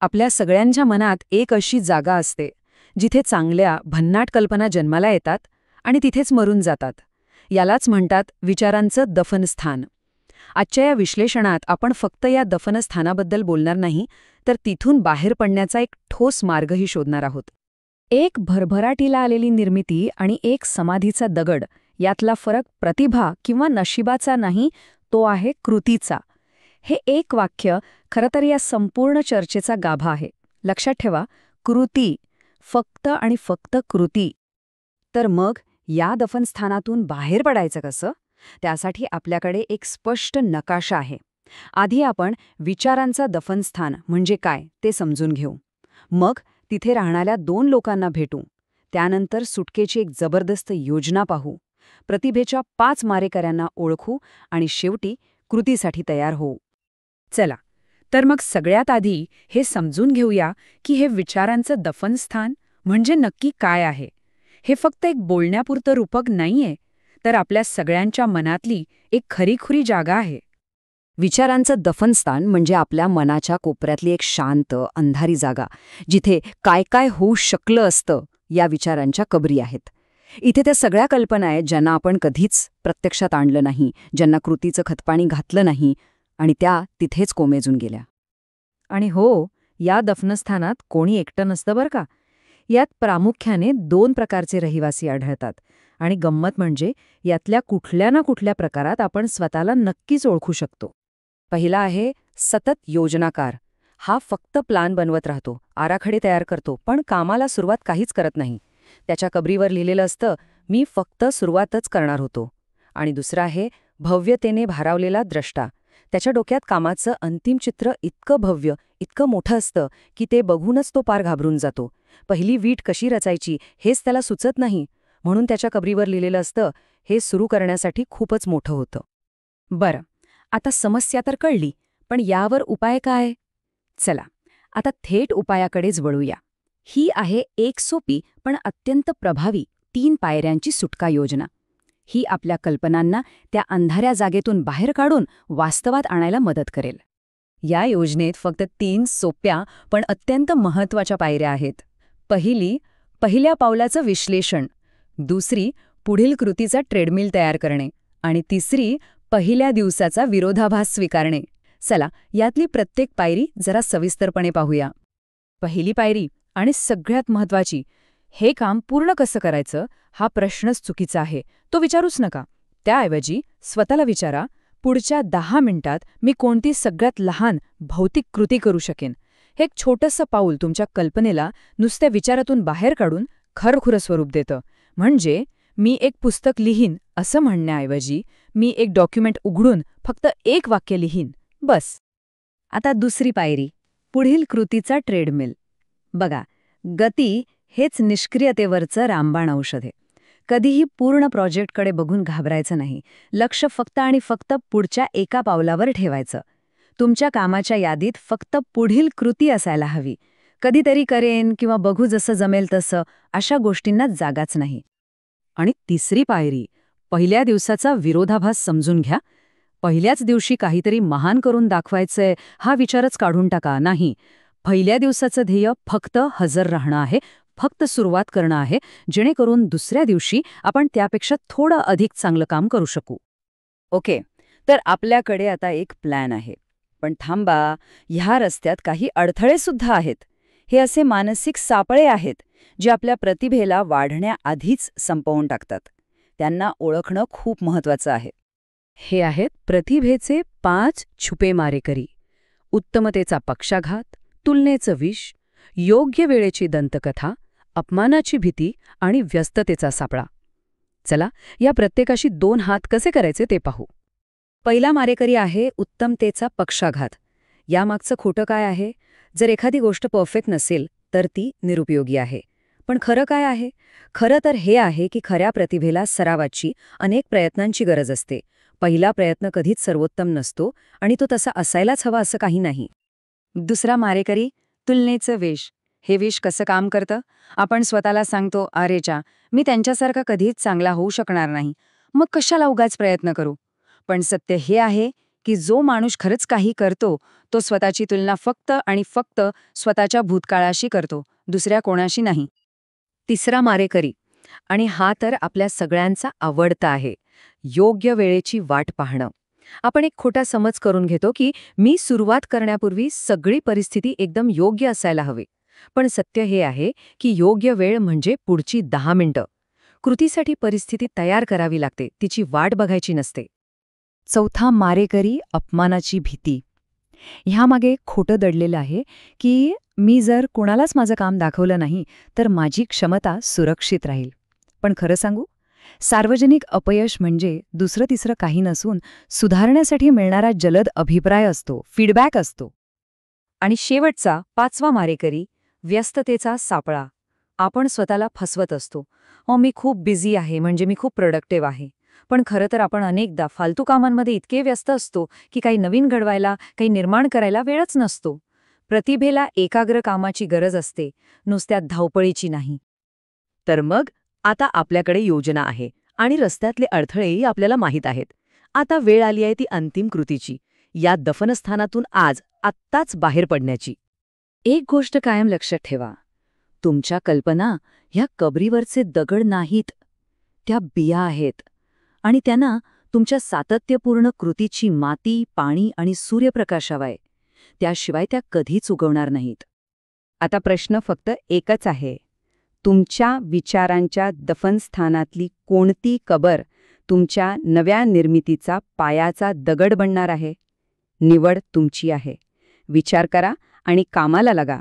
आपल्या सगळ्यांच्या मनात एक अशी जागा असते जिथे चांगल्या भन्नाट कल्पना जन्माला येतात आणि तिथेच मरून जातात. यालाच म्हणतात विचारांचं दफनस्थान. आजच्या या विश्लेषणात आपण फक्त या दफनस्थानाबद्दल बोलणार नाही, तर तिथून बाहेर पडण्याचा एक ठोस मार्गही शोधणार आहोत. एक भरभराटीला आलेली निर्मिती आणि एक समाधीचा दगड यातला फरक प्रतिभा किंवा नशिबाचा नाही, तो आहे कृतीचा. हे एक वाक्य खरं तर या संपूर्ण चर्चेचा गाभा आहे. लक्षात ठेवा, कृती, फक्त आणि फक्त कृती. तर मग या दफनस्थानातून बाहेर पडायचं कसं? त्यासाठी आपल्याकडे एक स्पष्ट नकाशा आहे. आधी आपण विचारांचा दफनस्थान म्हणजे काय ते समजून घेऊ. मग तिथे राहणाऱ्या 2 लोकांना भेटू. त्यानंतर सुटकेची एक जबरदस्त योजना पाहू. प्रतिभेच्या 5 मारेकऱ्यांना ओळखू आणि शेवटी कृतीसाठी तयार होऊ. चला, तर मग सगळ्यात आधी हे समजून घेऊया की हे विचारांचं दफनस्थान म्हणजे नक्की काय आहे. हे फक्त एक बोलण्यापुरतं रूपक नाहीये, तर आपल्या सगळ्यांच्या मनातली एक खरीखुरी जागा आहे. विचारांचं दफनस्थान म्हणजे आपल्या मनाच्या कोपऱ्यातली एक शांत, अंधारी जागा, जिथे काय काय होऊ शकलं असतं या विचारांच्या कबरी आहेत. इथे त्या सगळ्या कल्पना आहेत ज्यांना आपण कधीच प्रत्यक्षात आणलं नाही, ज्यांना कृतीचं खतपाणी घातलं नाही, आणि त्या तिथेच कोमेजून गेल्या. आणि हो, या दफनस्थानात कोणी एकटं नसतं बरं का. यात प्रामुख्याने 2 प्रकारचे रहिवासी आढळतात. आणि गंमत म्हणजे यातल्या कुठल्या ना कुठल्या प्रकारात आपण स्वतःला नक्कीच ओळखू शकतो. पहिला आहे सतत योजनाकार. हा फक्त प्लान बनवत राहतो, आराखडे तयार करतो, पण कामाला सुरुवात काहीच करत नाही. त्याच्या कबरीवर लिहिलेलं असतं, मी फक्त सुरुवातच करणार होतो. आणि दुसरा आहे भव्यतेने भारावलेला द्रष्टा. त्याच्या डोक्यात कामाचं अंतिम चित्र इतकं भव्य, इतकं मोठं असतं की ते बघूनच तो पार घाबरून जातो. पहिली वीट कशी रचायची हेच त्याला सुचत नाही, म्हणून त्याच्या कबरीवर लिहिलेलं असतं, हे सुरू करण्यासाठी खूपच मोठं होतं. बरं, आता समस्या तर कळली, पण यावर उपाय काय? चला, आता थेट उपायाकडेच वळूया. ही आहे एक सोपी पण अत्यंत प्रभावी 3 पायऱ्यांची सुटका योजना. ही आपल्या कल्पनांना त्या अंधाऱ्या जागेतून बाहेर काढून वास्तवात आणायला मदत करेल. या योजनेत फक्त 3 सोप्या पण अत्यंत महत्त्वाच्या पायऱ्या आहेत. पहिल्या पावलाचं विश्लेषण, दुसरी पुढील कृतीचा ट्रेडमिल तयार करणे, आणि तिसरी पहिल्या दिवसाचा विरोधाभास स्वीकारणे. चला, यातली प्रत्येक पायरी जरा सविस्तरपणे पाहूया. पहिली पायरी आणि सगळ्यात महत्त्वाची, हे काम पूर्ण कसं करायचं हा प्रश्नच चुकीचा आहे, तो विचारूच नका. त्याऐवजी स्वतःला विचारा, पुढच्या 10 मिनिटात मी कोणती सगळ्यात लहान भौतिक कृती करू शकेन. हे एक छोटंसं पाऊल तुमच्या कल्पनेला नुसत्या विचारातून बाहेर काढून खरखुरं स्वरूप देतं. म्हणजे मी एक पुस्तक लिहीन असं म्हणण्याऐवजी मी एक डॉक्युमेंट उघडून फक्त एक वाक्य लिहीन, बस. आता दुसरी पायरी, पुढील कृतीचा ट्रेडमिल. बघा, गती हेच निष्क्रियतेवरचं रामबाण औषध आहे. कधीही पूर्ण प्रोजेक्टकडे बघून घाबरायचं नाही. लक्ष फक्त आणि फक्त पुढच्या एका पावलावर ठेवायचं. तुमच्या कामाच्या यादीत फक्त पुढील कृती असायला हवी. कधीतरी करेन किंवा बघू जसं जमेल तसं अशा गोष्टींना जागाच नाही. आणि तिसरी पायरी, पहिल्या दिवसाचा विरोधाभास समजून घ्या. पहिल्याच दिवशी काहीतरी महान करून दाखवायचंय हा विचारच काढून टाका. नाही, पहिल्या दिवसाचं ध्येय फक्त हजर राहणं आहे, फक्त सुरुवात करणं आहे, जेणेकरून दुसऱ्या दिवशी आपण त्यापेक्षा थोडं अधिक चांगलं काम करू शकू. ओके, तर आपल्याकडे आता एक प्लॅन आहे. पण थांबा, ह्या रस्त्यात काही अडथळेसुद्धा आहेत. हे असे मानसिक सापळे आहेत जे आपल्या प्रतिभेला वाढण्याआधीच संपवून टाकतात. त्यांना ओळखणं खूप महत्त्वाचं आहे. हे आहेत प्रतिभेचे 5 छुपे मारेकरी. उत्तमतेचा पक्षाघात, तुलनेचं विष, योग्य वेळेची दंतकथा, अपमानाची भीती आणि व्यस्ततेचा सापळा. चला, या प्रत्येकाशी 2 हात कसे करायचे ते पाहू. पहिला मारेकरी आहे उत्तमतेचा पक्षाघात. यामागचं खोटं काय आहे? जर एखादी गोष्ट परफेक्ट नसेल तर ती निरुपयोगी आहे. पण खरं काय आहे? खरं तर हे आहे की खऱ्या प्रतिभेला सरावाची, अनेक प्रयत्नांची गरज असते. पहिला प्रयत्न कधीच सर्वोत्तम नसतो आणि तो तसा असायलाच हवा असं काही नाही. दुसरा मारेकरी तुलनेचं विष. हे विष कसं काम करतं? आपण स्वतःला सांगतो, अरेच्या, मी त्यांच्यासारखा कधीच चांगला होऊ शकणार नाही, मग कशाला उगाच प्रयत्न करू. पण सत्य हे आहे की जो माणूस खरंच काही करतो तो स्वतःची तुलना फक्त आणि फक्त स्वतःच्या भूतकाळाशी करतो, दुसऱ्या कोणाशी नाही. तिसरा मारेकरी, आणि हा तर आपल्या सगळ्यांचा आवडता आहे, योग्य वेळेची वाट पाहणं. आपण एक खोटा समज करून घेतो की मी सुरुवात करण्यापूर्वी सगळी परिस्थिती एकदम योग्य असायला हवी. पण सत्य हे आहे की योग्य वेळ म्हणजे पुढची 10 मिनिटं. कृतीसाठी परिस्थिती तयार करावी लागते, तिची वाट बघायची नसते. चौथा मारेकरी, अपमानाची भीती. ह्यामागे खोटं दडलेलं आहे की मी जर कोणालाच माझं काम दाखवलं नाही तर माझी क्षमता सुरक्षित राहील. पण खरं सांगू, सार्वजनिक अपयश म्हणजे दुसरं तिसरं काही नसून सुधारण्यासाठी मिळणारा जलद अभिप्राय असतो, फीडबॅक असतो. आणि शेवटचा, पाचवा मारेकरी, व्यस्ततेचा सापळा. आपण स्वतःला फसवत असतो. मी खूप बिझी आहे म्हणजे मी खूप प्रोडक्टिव्ह आहे. पण खरं तर आपण अनेकदा फालतू कामांमध्ये इतके व्यस्त असतो की काही नवीन घडवायला, काही निर्माण करायला वेळच नसतो. प्रतिभेला एकाग्र कामाची गरज असते, नुसत्या धावपळीची नाही. तर मग आता आपल्याकडे योजना आहे आणि रस्त्यातले अडथळेही आपल्याला माहीत आहेत. आता वेळ आली आहे ती अंतिम कृतीची, या दफनस्थानातून आत्ताच बाहेर पडण्याची. एक गोष्ट कायम लक्षात ठेवा, तुमच्या कल्पना ह्या कबरीवरचे दगड नाहीत, त्या बिया आहेत. आणि त्यांना तुमच्या सातत्यपूर्ण कृतीची माती, पाणी आणि सूर्यप्रकाशावाय, त्याशिवाय त्या कधीच उगवणार नाहीत. आता प्रश्न फक्त एकच आहे, तुमच्या विचारांच्या दफनस्थानातली कोणती कबर तुमच्या नव्या निर्मितीचा पायाचा दगड बनणार आहे? निवड तुमची आहे. विचार करा आणि कामाला लागा.